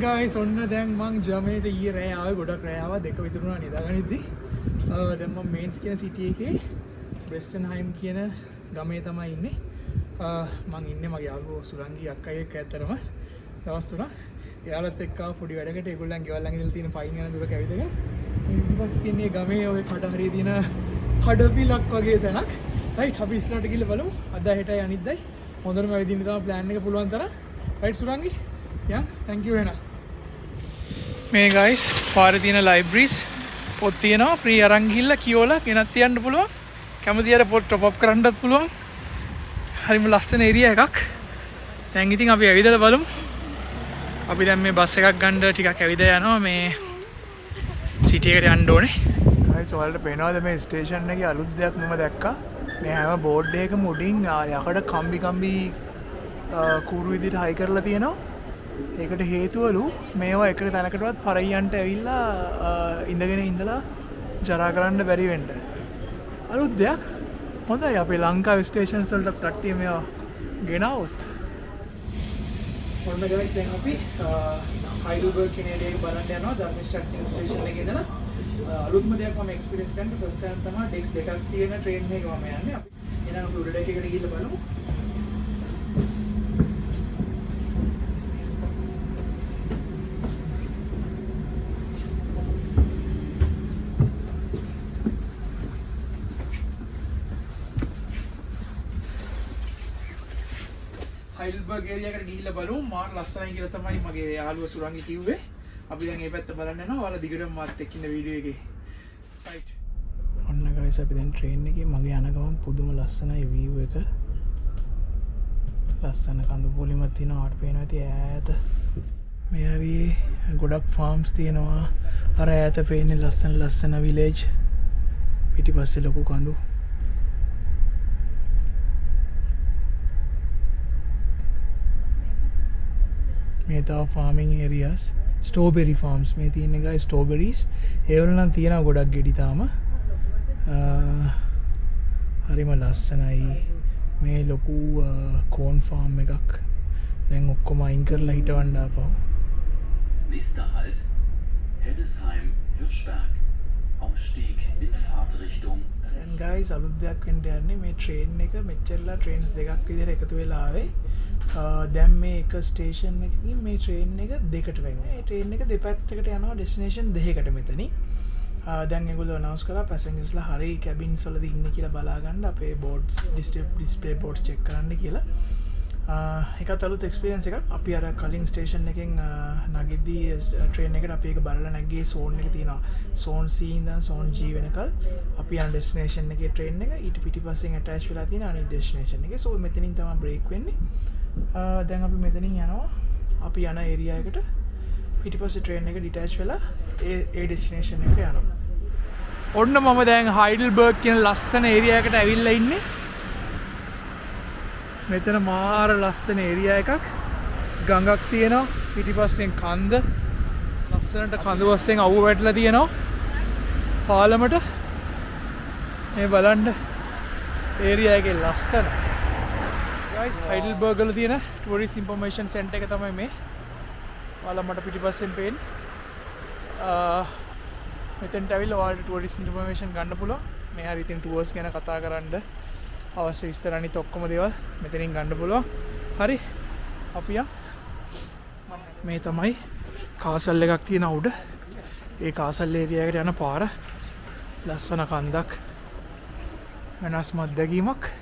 guys ඔන්න දැන් මං ජර්මනිට ඊයේ රෑ ආවේ ගොඩක් රෑ ආවා 2 විතර වුණා නිදාගනිද්දි. දැන් මම මේන්ස් කියන සිටි එකේ බ්‍රෙස්ටන්හයිම් කියන ගමේ තමයි ඉන්නේ. මං ඉන්නේ මගේ යාළුවෝ සුරංගි අක්කයි එක්ක ඇත්තරම දවස් 3ක්. එයාලත් එක්ක පොඩි වැඩකට ඒගොල්ලන් ගෙවල් ළඟ ඉඳලා තියෙන පයින් යන දුර කැවිදගෙන ඊපස්සේ තියෙන්නේ ගමේ ඔය කඩ හරිය තියෙන කඩපිලක් වගේ තැනක්. රයිට් අපි ඉස්සරහට ගිහලා බලමු. අද හෙටයි අනිද්දායි හොඳටම ඇවිදින්න තමයි ප්ලෑන් එක පුළුවන් තරම්. Right Surangi yeah thank you වෙනා මේ guys පාරේ තියෙන libraries පොත් තියෙනවා free අරන් ගිහිල්ලා කියවලා ගෙනත් තියන්න පුළුවන් කැමතියට පොත් top up කරන්නත් පුළුවන් හරිම ලස්සන ඒරියා එකක් දැන් ඉතින් අපි ඇවිදලා බලමු අපි දැන් මේ බස් එකක් ගන්න ටිකක් ඇවිදලා යනවා මේ සිටි එකට යන්න ඕනේ guys ඔයාලට පේනවද මේ ස්ටේෂන් එකේ අලුත් දෙයක් මම දැක්කා මේ හැම බෝඩ් එකකම උඩින් යකඩ කම්බි කූරු විදිහට හයි කරලා තියෙනවා ඒකට හේතුවලු මේවා එක තැනකටවත් පරයියන්ට ඇවිල්ලා ඉඳගෙන ඉඳලා ජරා කරන්න බැරි වෙන්න. අලුත් දෙයක්. හොඳයි අපේ ලංකාවේ ස්ටේෂන්ස් වලට කට්ටිය මේවා ගෙනාවොත්. ඔන්න guys දැන් අපි හයිඩල්බර්ග් කියන ඒරියාවේ බලන්න යනවා ධර්මස්ටාඩ් කියන ස්ටේෂන් එකේ ඉඳලා අලුත්ම දෙයක් මම එක්ස්පීරියන්ස් කරන්න ෆස්ට් ටයිම් තමයි ඩෙස්ක් දෙකක් තියෙන ට්‍රේන් එකක මම යන්නේ. අපි එහෙනම් අපි උඩ ඩෙක් එකට ගිහිල්ලා බලමු. හයිඩල්බර්ග් ඒරියාවකට ගිහිල්ලා බලමු මාර ලස්සනයි කියලා තමයි මගේ යාළුවා සුරංගි කිව්වේ. අපි දැන් මේ පැත්ත බලන්න යනවා. ඔයාලා දිගටම මාත් එක්ක ඉන්න වීඩියෝ එකේ. රයිට්. ඔන්න guys අපි දැන් ට්‍රේන් එකේ මගේ යන ගමන් පුදුම ලස්සනයි view එක. ලස්සන කඳු පොලිමක් තියෙනවා ආට පේනවා ඉතින් ඈත. මේ හරියේ ගොඩක් farms තියෙනවා. අර ඈත පේන්නේ ලස්සන village. පිටිපස්සේ ලොකු කඳු. මේ තව farming areas strawberry farms මේ තියෙන guys strawberries ඒවල නම් තියෙනවා ගොඩක් ගෙඩි තාම හරිම ලස්සනයි මේ ලොකු corn farm එකක් දැන් ඔක්කොම අයින් කරලා හිටවන්න ආපහු nächster halt Heddesheim Hirschberg Ausstieg in Fahrtrichtung දැන් guys අලුත් දෙයක් වෙන්න යන්නේ මේ train එක මෙච්චරලා trains දෙකක් විදිහට එකතු වෙලා ආවේ දැන් මේ එක ස්ටේෂන් එකකින් මේ ට්‍රේන් එක දෙකට වෙනවා. ඒ ට්‍රේන් එක දෙපැත්තකට යනවා ඩෙස්ටිනේෂන් දෙකකට මෙතනින්. දැන් ඒගොල්ලෝ අනවුන්ස් කරා පැසෙන්ජර්ස්ලා හරි කැබින්ස් වලද ඉන්නේ කියලා බලා ගන්න අපේ බෝඩ්ස් ඩිස්ප්ලේ බෝඩ්ස් චෙක් කරන්න කියලා. ඒකත් අලුත් එක්ස්පීරියන්ස් එකක්. අපි අර කලින් ස්ටේෂන් එකෙන් නගිද්දී ට්‍රේන් එකට අපි ඒක බලලා නැග්ගේ සෝන් එක තියෙනවා. සෝන් C ඉඳන් සෝන් G වෙනකල් අපි යන ඩෙස්ටිනේෂන් එකේ ට්‍රේන් එක ඊට පිටිපස්සෙන් ඇටච් වෙලා තියෙන අනිත් ඩෙස්ටිනේෂන් එකේ. සෝ මෙතනින් තමයි බ්‍රේක් වෙන්නේ. දැන් අපි මෙතනින් යනවා අපි යන ඒරියා එකට පිටිපස්සේ ට්‍රේන් එක ඩිටැච් වෙලා ඒ ඩෙස්ටිනේෂන් එකට යනවා. ඔන්න මම දැන් හයිඩල්බර්ග් කියන ලස්සන ඒරියා එකට ඇවිල්ලා ඉන්නේ. මෙතන මාර ලස්සන ඒරියා එකක්. ගඟක් තියෙනවා පිටිපස්සෙන් කන්ද. ලස්සනට කඳු වස්සෙන් අවුව වැටලා තියෙනවා. පාලමට මේ බලන්න ඒරියා එකේ ලස්සන guys හයිඩල්බර්ග් වල තියෙන ටූරිස්ට් ඉන්ෆර්මේෂන් සෙන්ටර් එක තමයි මේ. ඔයාලා මට පිටිපස්සෙන් පේන්නේ. මෙතෙන්ට ඇවිල්ලා ඔයාලට ටූරිස්ට් ඉන්ෆර්මේෂන් ගන්න පුළුවන්. මේ හරිය ඉතින් ටුවර්ස් ගැන කතා කරන්න අවශ්‍ය විස්තර අනිත් ඔක්කොම දේවල් මෙතනින් ගන්න පුළුවන්. හරි. අපි මේ තමයි කාසල් එකක් තියෙන උඩ. ඒ කාසල් ඒරියා එකට යන පාර. ලස්සන කන්දක්. වෙනස්ම අත්දැකීමක්.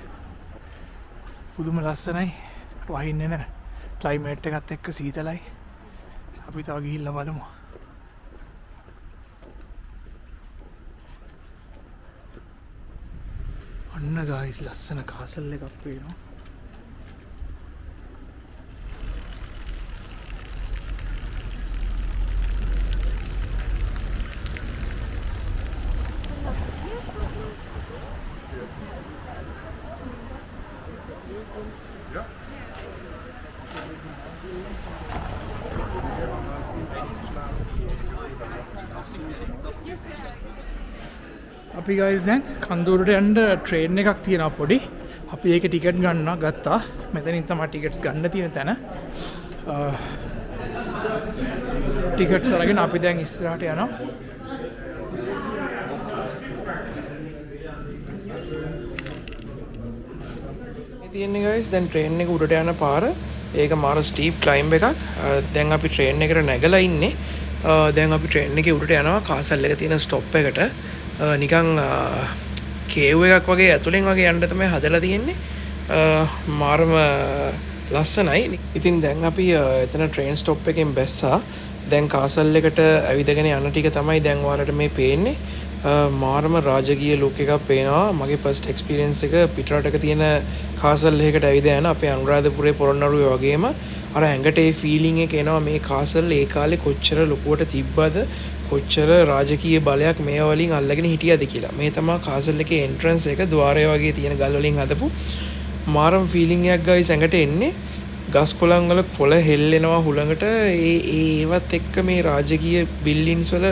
පුදුම ලස්සනයි වහින්නේ නැ ක්ලයිමේට් එකත් එක්ක සීතලයි අපි තව ගිහිල්ලා බලමු ඔන්න ගායිස් ලස්සන කාසල් එකක් පේනවා අපි guys දැන් කන්දෝරට යන්න ට්‍රේන් එකක් තියෙනවා පොඩි. අපි ඒක ටිකට් ගන්නවා ගත්තා. මෙතනින් තමයි ටිකට්ස් ගන්න තියෙන තැන. ටිකට්ස් අරගෙන අපි දැන් ඉස්සරහට යනවා. තියෙන්නේ guys දැන් ට්‍රේන් එක උඩට යන පාර ඒක මාර ස්ටීප් ක්ලයිම්බ් එකක්. දැන් අපි ට්‍රේන් එකට නැගලා ඉන්නේ. දැන් අපි ට්‍රේන් එකේ උඩට යනවා කාසල් එක තියෙන ස්ටොප් එකට. නිකන් කේව් එකක් වගේ ඇතුලෙන් වගේ යන්න තමයි හදලා තියෙන්නේ. මාරම ලස්සනයි. ඉතින් දැන් අපි එතන ට්‍රේන් ස්ටොප් එකෙන් බැස්සා. දැන් කාසල් එකට ඇවිදගෙන යන ටික තමයි දැන් ඔයාලට මේ පේන්නේ. මාරම රාජකීය ලුක් එකක් පේනවා. මගේ ෆස්ට් එක්ස්පීරියන්ස් එක පිටරටක තියෙන කාසල් එකකට ඇවිද යන අපේ අනුරාධපුරේ පොළොන්නරුවේ වගේම අර ඇඟට ඒ ෆීලිං එක එනවා. මේ කාසල් ඒ කාලේ කොච්චර ලොකුවට තිබ්බද, කොච්චර රාජකීය බලයක් මේ වලින් අල්ලගෙන හිටියද කියලා. මේ තමයි කාසල් එකේ එන්ට්‍රන්ස් එක. ద్వාරය වගේ තියෙන ගල් වලින් හදපු මාරම ෆීලිං එකක් ගයිස් ඇඟට එන්නේ. ගස් කොළන් වල කොළ හෙල්ලෙනවා හුළඟට. ඒවත් එක්ක මේ රාජකීය බිල්ඩින්ස් වල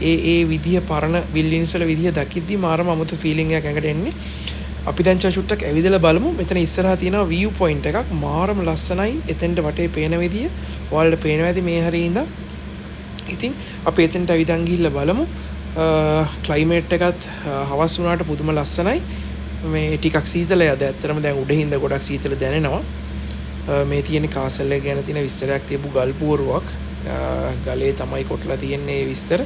ඒ විදිය පරණ බිල්ඩින්ස් වල විදිය දකිද්දි මාරම අමුතු ෆීලිං එකක් ඇඟට එන්නේ. අපි දැන් චුට්ටක් ඇවිදලා බලමු. මෙතන ඉස්සරහා තියෙනවා view point එකක්. මාරම ලස්සනයි. එතෙන්ට වටේ පේන විදිය ඔයාලට පේනවා ඇති මේ හරිය ඉඳන්. ඉතින් අපි එතෙන්ට ඇවිදන් ගිහිල්ලා බලමු. ක්ලයිමේට් එකත් හවස් වුණාට පුදුම ලස්සනයි. මේ ටිකක් සීතලයි අද. ඇත්තටම දැන් උඩින්ද ගොඩක් සීතල දැනෙනවා. මේ තියෙන කාසල් එක ගැන තියෙන විස්තරයක් තියපු ගල් පුවරුවක්. ගලේ තමයි කොටලා තියෙන්නේ මේ විස්තර.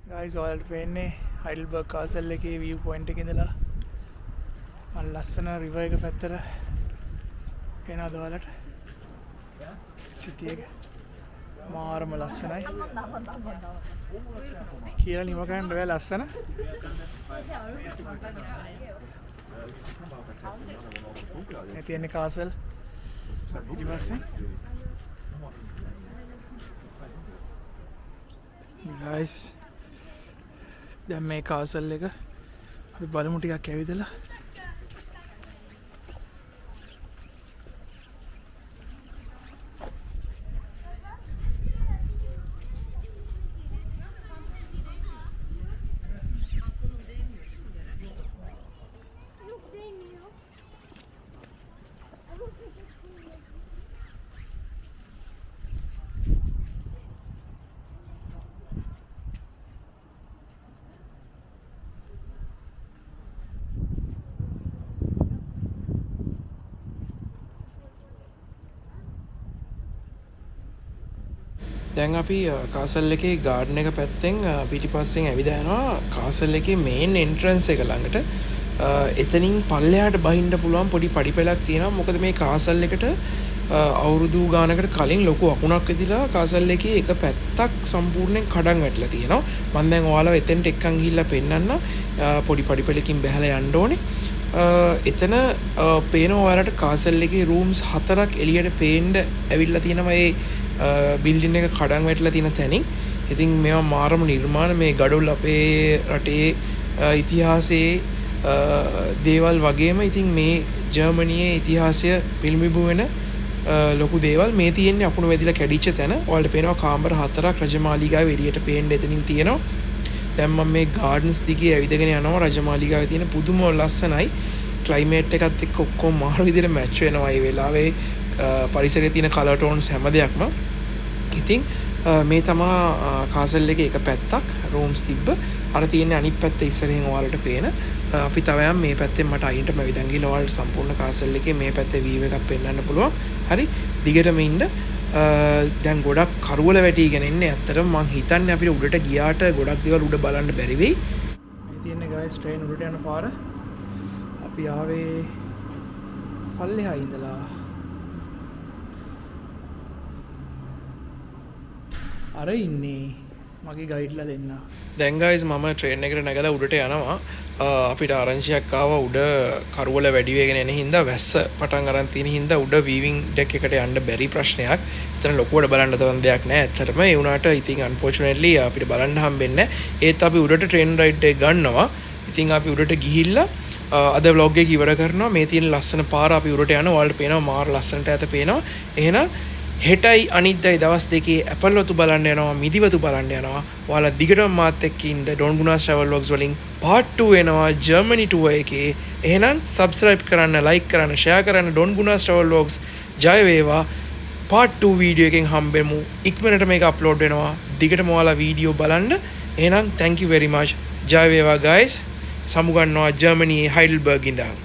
guys ඔයාලට පේන්නේ හයිඩල්බර්ග් කාසල් එකේ view point එකේ ඉඳලා මල් ලස්සන රිවර් එක පැත්තට පේනවද ඔයාලට? සිටි එක මාරම ලස්සනයි. කියලා නිම ගන්න බෑ ලස්සන. මේ තියෙන්නේ කාසල් ඊපස්සේ guys දැන් මේ කාසල් එක අපි බලමු ටිකක් ඇවිදලා. දැන් අපි කාසල් එකේ ගාඩන් එක පැත්තෙන් පිටිපස්සෙන් ඇවිද යනවා කාසල් එකේ මේන් එන්ට්‍රන්ස් එක ළඟට. එතනින් පල්ලෙහාට බහින්න පුළුවන් පොඩි පඩිපෙළක් තියෙනවා. මොකද මේ කාසල් එකට අවුරුදු ගානකට කලින් ලොකු අකුණක් වෙදිලා කාසල් එකේ එක පැත්තක් සම්පූර්ණයෙන් කඩන් වැටලා තියෙනවා. මම දැන් ඔයාලව එතෙන්ට එක්කන් ගිහිල්ලා පෙන්නන්න. පොඩි පඩිපෙළකින් බැහැලා යන්න ඕනේ. එතන පේනවා ඔයාලට කාසල් එකේ රූම්ස් 4ක් එළියට පේන්න ඇවිල්ලා තියෙනවා. ඒ බිල්ඩින් එක කඩන් වැටලා තියෙන තැනින්. ඉතින් මේවා මාරම නිර්මාණ. මේ ගඩොල් අපේ රටේ ඉතිහාසයේ දේවල් වගේම ඉතින් මේ ජර්මනියේ ඉතිහාසය පිළිඹු වෙන ලොකු දේවල් මේ තියෙන්නේ අකුණු වැදිලා කැඩිච්ච තැන. ඔයාලට පේනවා කාමර 4ක් රජමාලිගාවේ එළියට පේන්න එතනින් තියෙනවා. දැන් මම මේ ගාඩන්ස් දිගේ ඇවිදගෙන යනවා. රජමාලිගාවේ තියෙන පුදුම ලස්සනයි. ක්ලයිමේට් එකත් එක්ක ඔක්කොම මාර විදිහට මැච් වෙනවා මේ වෙලාවේ. පරිසරයේ තියෙන කලර් ටෝන්ස් හැම දෙයක්ම. ඉතින් මේ තමා කාසල් එකේ එක පැත්තක් රූම්ස් තිබ්බ. අර තියෙන්නේ අනිත් පැත්ත ඉස්සරහින් ඔයාලට පේන. අපි තව යම් මේ පැත්තෙන් මට අයින්ට මැවිදන් ගිහලා ඔයාලට සම්පූර්ණ කාසල් එකේ මේ පැත්තේ වීව් එකක් පෙන්වන්න පුළුවන්. හරි දිගටම ඉන්න. දැන් ගොඩක් කරවල වැටිගෙන ඉන්නේ. ඇත්තටම මං හිතන්නේ අපිට උඩට ගියාට ගොඩක් දේවල් උඩ බලන්න බැරි වෙයි. මේ තියෙන්නේ guys ට්‍රේන් උඩට යන පාර. අපි ආවේ පල්ලෙහා ඉඳලා. අර ඉන්නේ මගේ ගයිඩ්ලා දෙන්න. දැන් guys මම ට්‍රේන් එකට නැගලා උඩට යනවා. අපිට ආරංචියක් ආවා උඩ කරවල වැඩි වෙගෙන එන හින්දා වැස්ස පටන් අරන් තියෙන හින්දා උඩ වීවිං ඩෙක් එකට යන්න බැරි ප්‍රශ්නයක්. එතන ලොකුවට බලන්න තරම් දෙයක් නැහැ. ඇත්තටම ඒ වුණාට ඉතින් අන්ෆෝචුනේට්ලි අපිට බලන්න හම්බෙන්නේ නැහැ. ඒත් අපි උඩට ට්‍රේන් රයිඩ් එක ගන්නවා. ඉතින් අපි උඩට ගිහිල්ලා අද vlog එක ඉවර කරනවා. මේ තියෙන ලස්සන පාර අපි උඩට යනවා. ඔයාලට පේනවා මාර ලස්සනට ඈත පේනවා. එහෙනම් හෙටයි අනිද්දායි දවස් දෙකේ ඇපල්වතු බලන්න යනවා, මිදිවතු බලන්න යනවා. ඔයාලා දිගටම මාත් එක්ක ඉන්න ඩොන් ගුනාස් ට්‍රැවල් ව්ලොග්ස් වලින් part 2 එනවා ජර්මනි ටුවර් එකේ. එහෙනම් subscribe කරන්න, like කරන්න, share කරන්න ඩොන් ගුනාස් ට්‍රැවල් ව්ලොග්ස්. ජය වේවා. part 2 වීඩියෝ එකෙන් හම්බෙමු. ඉක්මනට මේක අප්ලෝඩ් වෙනවා. දිගටම ඔයාලා වීඩියෝ බලන්න. එහෙනම් thank you very much. ජය වේවා guys. සමු ගන්නවා ජර්මනියේ හයිඩල්බර්ග් ඉඳන්.